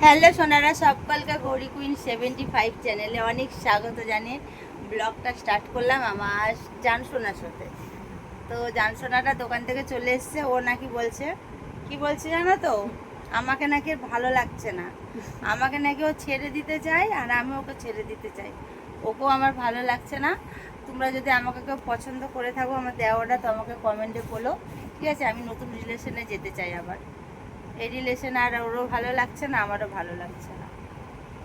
Hello Sonara, সকলকে Gauri queen 75 চ্যানেলে অনেক স্বাগত জানিয়ে ব্লগটা স্টার্ট করলাম আমার জানসোনার সাথে। তো জানসোনাটা দোকান থেকে চলে এসছে। ও নাকি বলছে, কি বলছে জানো তো, আমাকে নাকি ভালো লাগছে না, আমাকে নাকি ও ছেড়ে দিতে চায় আর আমি ওকে ছেড়ে দিতে চাই, ওকেও আমার ভালো লাগছে না। তোমরা যদি আমাকে কেউ পছন্দ করে থাকো আমার দেওয়াটা, তো আমাকে কমেন্টে বলো, ঠিক আছে? আমি নতুন রিলেশনে যেতে চাই আবার। এই রিলেশন আর ওরও ভালো লাগছে না, আমারও ভালো লাগছে না।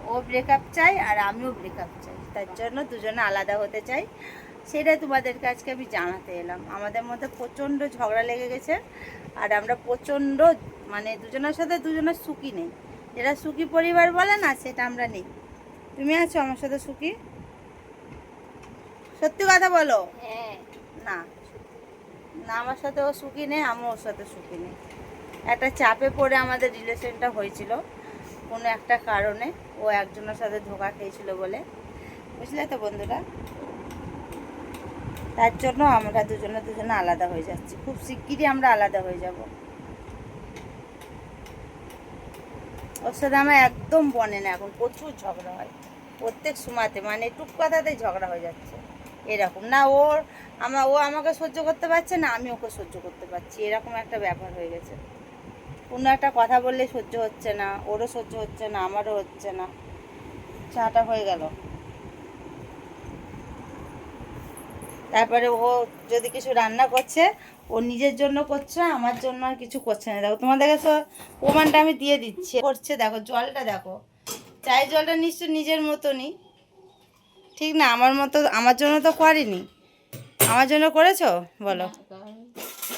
ও ব্রেকআপ চাই আর আমিও ব্রেকআপ চাই, তার জন্য দুজনে আলাদা হতে চাই। সেটা তোমাদেরকে আজকে আমি জানাতে এলাম। আমাদের মধ্যে প্রচণ্ড ঝগড়া লেগে গেছে আর আমরা প্রচণ্ড মানে দুজনের সাথে দুজনের সুখী নেই। যেটা সুখী পরিবার বলে না, সেটা আমরা নেই। তুমি আছো আমার সাথে সুখী? সত্যি কথা বলো। হ্যাঁ। না না, আমার সাথে ও সুখী নেই, আমিও ওর সাথে সুখী নেই। একটা চাপে পড়ে আমাদের রিলেশনটা হয়েছিল কোনো একটা কারণে। ও একজনের সাথে ধোঁকা খেয়েছিল বলে, বুঝলে তো বন্ধুরা? তার জন্য আমরা দুজনে আলাদা হয়ে যাচ্ছি। খুব শিগগিরই আমরা আলাদা হয়ে যাব। ওর সাথে আমার একদম বনে না, এখন প্রচুর ঝগড়া হয় প্রত্যেক সময়তে, মানে টুক কথাতেই ঝগড়া হয়ে যাচ্ছে। এরকম না ও আমাকে সহ্য করতে পারছে না, আমি ওকে সহ্য করতে পারছি, এরকম একটা ব্যাপার হয়ে গেছে। কোনো একটা কথা বললে সহ্য হচ্ছে না, ওরও সহ্য হচ্ছে না, আমারও হচ্ছে না। চাটা হয়ে গেল। তারপরে ও যদি কিছু রান্না করছে, ও নিজের জন্য করছে, আমার জন্য আর কিছু করছে না। দেখো তোমাদের কাছে প্রমাণটা আমি দিয়ে দিচ্ছি। করছে দেখো, জলটা দেখো, চায়ের জলটা নিশ্চয় নিজের মতনই, ঠিক না? আমার মতো আমার জন্য তো করেনি। আমার জন্য করেছো বলো?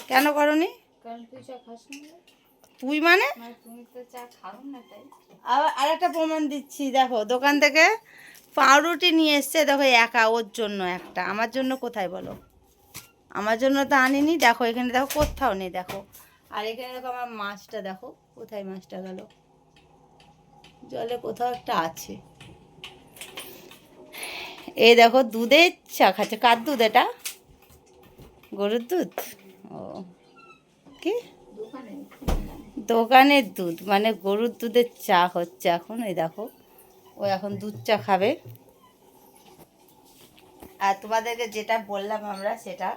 কেন করনি? কারণ তুই চা খাস না। তুই মানে তুমি তো চা খাও না, তাই। আবার আরেকটা প্রমাণ দিচ্ছি। দেখো দোকান থেকে পাউরুটি নিয়ে এসছে, দেখো একা, ওর জন্য একটা, আমার জন্য কোথায় বলো? আমার জন্য তো আনিনি। দেখো এখানে দেখো কোথাও নেই, দেখো। আর এখানে দেখো আমার মাছটা, দেখো কোথায় মাছটা গেল, জলে কোথাও একটা আছে। এই দেখো দুধের চা খাচ্ছে। কার দুধ এটা? গরুর দুধ? ও, কি দোকানের দুধ, মানে গরুর দুধের চা হচ্ছে এখন। এই দেখো ও এখন দুধ চা খাবে। আর তোমাদেরকে যেটা বললাম আমরা, সেটা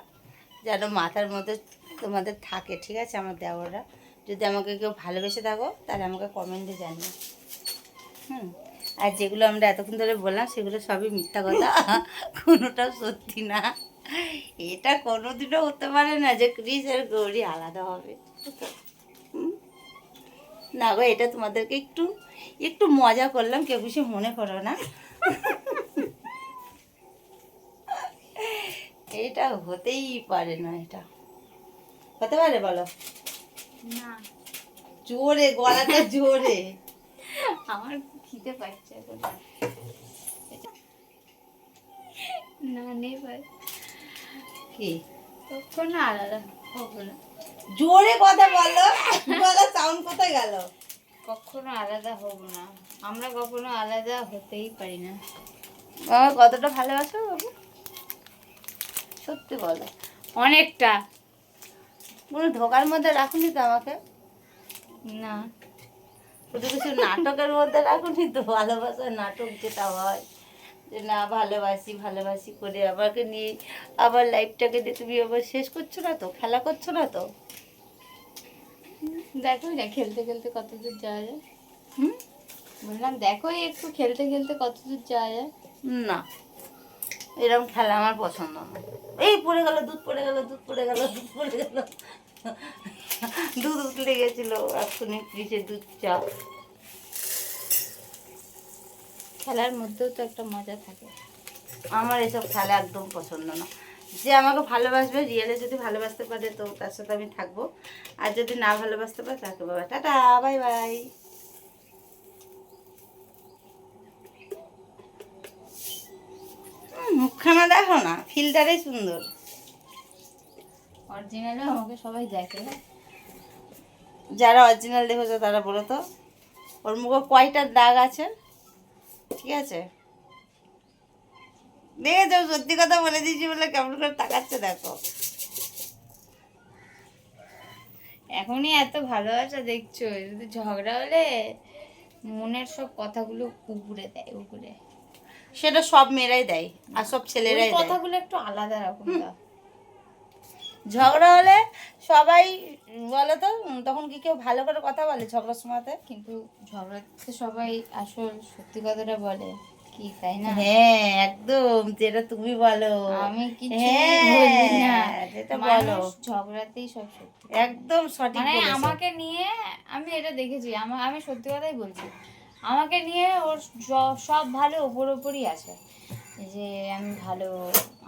যেন মাথার মধ্যে তোমাদের থাকে, ঠিক আছে? আমার দেওয়ারা, যদি আমাকে কেউ ভালোবেসে থাকো তাহলে আমাকে কমেন্টে জানিও। আর যেগুলো আমরা এতক্ষণ ধরে বললাম সেগুলো সবই মিথ্যা কথা, কোনোটাও সত্যি না। এটা কোনোদিনও হতে পারে না যে ক্রিস আর গৌরী আলাদা হবে। না গো, এটা তোমাদেরকে একটু একটু মজা করলাম, কেউ কিছু মনে করো না। এটা হতেই পারে না। এটা হতে পারে বলো? না, জোরে গলাটা জোরে। আমার খিদে পাচ্ছে এখন। না নেই ভাই, কি কখনো আলাদা হবো না। জোরে কথা বলো, গলা সাউন্ড কোথায় গেল? কখনো আলাদা হবো না, আমরা কখনো আলাদা হতেই পারি না। আমার কতটা ভালোবাসো বাবু, সত্যি বলো। অনেকটা। কোনো ধোকার মধ্যে রাখুনি তো আমাকে? না, শুধু কিছু নাটকের মধ্যে রাখুনি তো? ভালোবাসার নাটক যেটা হয়, যে না ভালোবাসি ভালোবাসি করে আমাকে নিয়ে আবার লাইফটাকে দিয়ে তুমি আবার শেষ করছো না তো? খেলা করছো না তো? দেখোই না খেলতে খেলতে কত দূর যাওয়া যায়। হুম, বললাম দেখোই একটু খেলতে খেলতে কত দূর যাওয়া যায়। না, এরকম খেলা আমার পছন্দ না। এই পড়ে গেল, দুধ পড়ে গেল, দুধ পড়ে গেল, দুধ পড়ে গেল। দুধ উতলে গেছিল এক্ষুনি, ফ্রিজের দুধ চা। খেলার মধ্যেও তো একটা মজা থাকে। আমার এসব খেলা একদম পছন্দ না। যে আমাকে ভালোবাসবে, রিয়েলে যদি ভালোবাসতে পারে তো তার সাথে আমি থাকবো, আর যদি না ভালোবাসতে পারে তাকে বাবা টাটা বাই বাই। মুখখানা দেখো না, ফিল্টারেই সুন্দর। অরিজিনালও আমাকে সবাই দেখে। যারা অরিজিনাল দেখেছো তারা বলো তো, ওর মুখে কয়টা দাগ আছে? ঠিক আছে, দেখেছো? সত্যি কথা বলে দিয়েছি বলে কেমন করে তাকাচ্ছে দেখো। এখনই এত ভালোবাসা দেখছো, যদি ঝগড়া হলে মনের সব কথাগুলো উপরে দেয় উপরে। সেটা সব মেয়েরাই দেয় আর সব ওই ছেলেরাই দেয়। কথাগুলো একটু আলাদা রকম দাও। ঝগড়া হলে সবাই বলে তো, তখন কি কেউ ভালো করে কথা বলে ঝগড়ার সময়তে? কিন্তু ঝগড়াতে সবাই আসল সত্যি কথাটা বলে কি, তাই না? হ্যাঁ একদম, যেটা তুমি বলো। আমি কিছু হ্যাঁ বলি না, যেটা বলো মানুষ ঝগড়াতেই সব সত্যি। একদম সঠিক মানে বলেছো। আমাকে নিয়ে আমি এটা দেখেছি, আমি সত্যি কথাই বলছি, আমাকে নিয়ে ওর সব ভালো ওপর ওপরই আছে, যে আমি ভালো,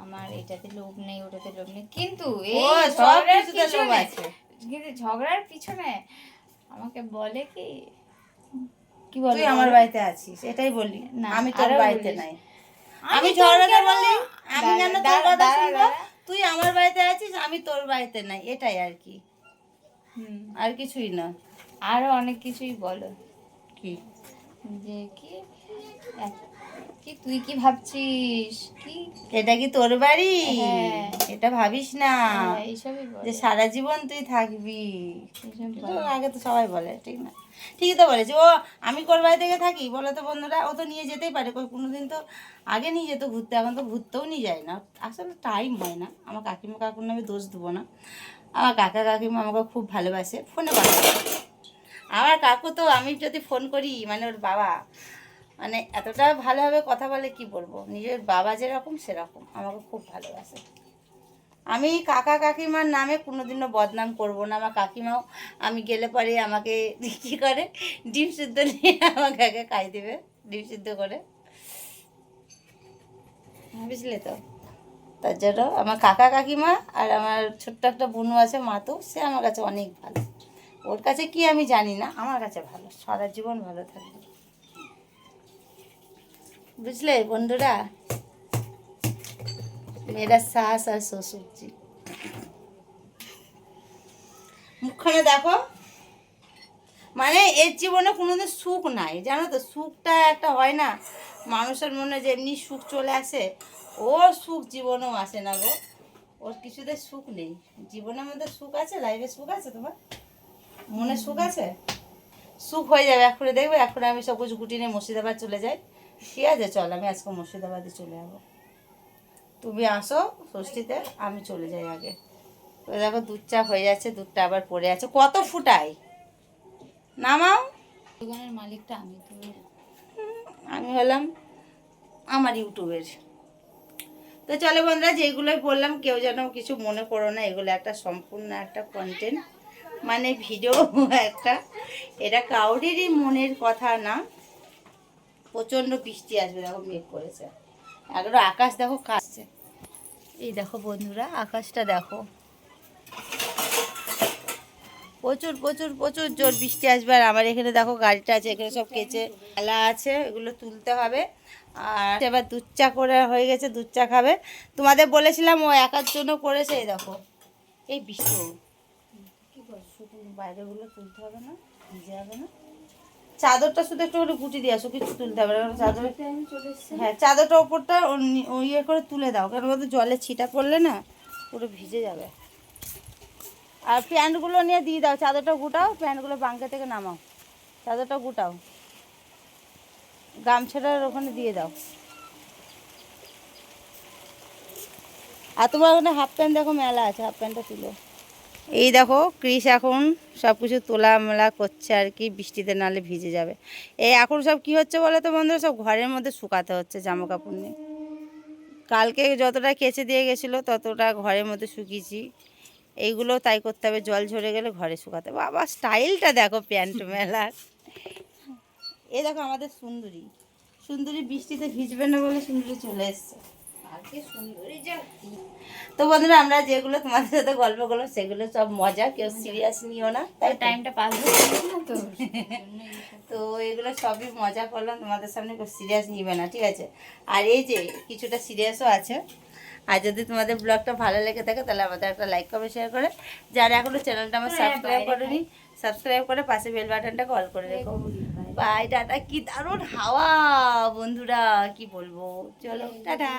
আমার এটাতে লোভ নেই ওটাতে লোভ নেই, কিন্তু এই ও সব ঝগড়ার কিছুতে লোভ পিছনে, আছে। কিন্তু ঝগড়ার পিছনে আমাকে বলে কি, কি বলে তুই আমার বাড়িতে আছিস এটাই বলি, না, আমি তোর আরো বাড়িতে বলিস। নাই। আমি আমি তোর ঝগড়াতে কেন- বলি, আমি দাঁড়া, কেন তোর দাঁড়া, কথা দাঁড়া, শুনবো? দাঁড়া। তুই আমার বাড়িতে আছিস, আমি তোর বাড়িতে নাই, এটাই আর কি, হুম, আর কিছুই না। আরো অনেক কিছুই বলো, কি যে কি কি তুই কি ভাবছিস কি, এটা কি তোর বাড়ি? হ্যাঁ। এটা ভাবিস না হ্যাঁ, এইসবই বলে, যে সারা জীবন তুই থাকবি। এইসব এটা বলে। আগে তো সবাই বলে, ঠিক না? ঠিকই তো বলেছে ও। আমি কোর বাড়ি থেকে থাকি বলো তো বন্ধুরা, ও তো নিয়ে যেতেই পারে, কোনোদিন তো আগে নিয়ে যেত ঘুরতে, এখন তো ঘুরতেও নিয়ে যায় না, আসলে টাইম হয় না। আমার কাকিমা কাকুর নামে দোষ দেবো না, আমার কাকা কাকিমা আমাকে খুব ভালোবাসে, ফোনে কথা বলে। আমার কাকু তো আমি যদি ফোন করি মানে ওর বাবা মানে এতটা ভালোভাবে কথা বলে, কি বলবো, নিজের বাবা যেরকম সেরকম আমাকে খুব ভালোবাসে। আমি কাকা কাকিমার নামে কোনোদিনও বদনাম করব না। আমার কাকিমাও আমি গেলে পরে আমাকে কী করে, ডিম সিদ্ধ নিয়ে আমাকে আগে খাই দেবে, ডিম সিদ্ধ করে, বুঝলে তো? তার জন্য আমার কাকা কাকিমা আর আমার ছোট্ট একটা বোনু আছে মাতো, সে আমার কাছে অনেক ভালো। ওর কাছে কি আমি জানি না, আমার কাছে ভালো, সারা জীবন ভালো থাকবে, বুঝলে বন্ধুরা? মেয়েরা শাস আর শ্বশুরজি, মুখখানে দেখো, মানে এর জীবনে কোনোদিন সুখ নাই, জানো তো? সুখটা একটা হয় না মানুষের মনে, যেমনি সুখ চলে আসে, ওর সুখ জীবনেও আসে না গো। ওর কিছুতে সুখ নেই, জীবনের মধ্যে সুখ আছে, লাইফে সুখ আছে, তোমার মনে সুখ আছে? সুখ হয়ে যাবে এক্ষুনি, দেখবে এক্ষুনি আমি সব কিছু গুটি নিয়ে মুর্শিদাবাদ চলে যাই। ঠিক আছে, চল আমি আজকে মুর্শিদাবাদে চলে যাবো, তুমি আসো ষষ্ঠীতে, আমি চলে যাই আগে। তো দেখো দুধ চা হয়ে যাচ্ছে, দুধটা আবার পড়ে আছে, কত ফুটাই নামাও। দোকানের মালিকটা আমি, তুমি আমি হলাম আমার ইউটিউবের। তো চলো বন্ধুরা, যেগুলোই বললাম কেউ যেন কিছু মনে করো না, এগুলো একটা সম্পূর্ণ একটা কন্টেন্ট, মানে ভিডিও একটা, এটা কাউরেরই মনের কথা না। প্রচণ্ড বৃষ্টি আসবে, দেখো মেঘ করেছে, একদম আকাশ দেখো কাশছে, এই দেখো বন্ধুরা আকাশটা দেখো, প্রচুর প্রচুর প্রচুর জোর বৃষ্টি আসবে। আর আমার এখানে দেখো গাড়িটা আছে, এখানে সব কেচে খেলা আছে, এগুলো তুলতে হবে। আর এবার দুধ চা করে হয়ে গেছে, দুধ চা খাবে। তোমাদের বলেছিলাম ও একার জন্য করেছে, এই দেখো এই বৃষ্টি, কী করছো, শুধু বাইরেগুলো তুলতে হবে না, ভিজে হবে না। চাদরটা শুধু একটু করে গুটি দিয়ে আসো, কিছু তুলতে হবে না চাদর। হ্যাঁ চাদরটা ওপরটা ইয়ে করে তুলে দাও, কারণ ওদের জলে ছিটা পড়লে না পুরো ভিজে যাবে। আর প্যান্টগুলো নিয়ে দিয়ে দাও, চাদরটা গুটাও, প্যান্টগুলো বাঙ্কা থেকে নামাও, চাদরটা গুটাও, গামছাটার ওখানে দিয়ে দাও। আর তোমার ওখানে হাফ প্যান্ট দেখো মেলা আছে, হাফ প্যান্টটা তুলো। এই দেখো ক্রিস এখন সব কিছু তোলামেলা করছে আর কি, বৃষ্টিতে নালে ভিজে যাবে। এই এখন সব কি হচ্ছে বলো তো বন্ধুরা, সব ঘরের মধ্যে শুকাতে হচ্ছে জামা কাপড় নিয়ে। কালকে যতটা কেচে দিয়ে গেছিলো ততটা ঘরের মধ্যে শুকিয়েছি, এইগুলো তাই করতে হবে, জল ঝরে গেলে ঘরে শুকাতে হবে। বাবা স্টাইলটা দেখো প্যান্ট মেলার। এই দেখো আমাদের সুন্দরী, সুন্দরী বৃষ্টিতে ভিজবে না বলে সুন্দরী চলে এসছে। তো বন্ধুরা আমরা যেগুলো তোমাদের সাথে গল্প করলাম সেগুলো সব মজা, কেউ সিরিয়াস নিও না, তাই টাইমটা পাস হচ্ছে না তো। তো এগুলো সবই মজা করলাম, তোমাদের সামনে কেউ সিরিয়াস নিবে না, ঠিক আছে? আর এই যে কিছুটা সিরিয়াসও আছে। আর যদি তোমাদের ব্লগটা ভালো লেগে থাকে তাহলে আমাদের একটা লাইক কমেন্ট শেয়ার করে, যারা এখনো চ্যানেলটা আমার সাবস্ক্রাইব করেনি সাবস্ক্রাইব করে পাশে বেল বাটনটা কল করে রেখো। বাই টাটা, কি দারুণ হাওয়া বন্ধুরা, কি বলবো, চলো টাটা।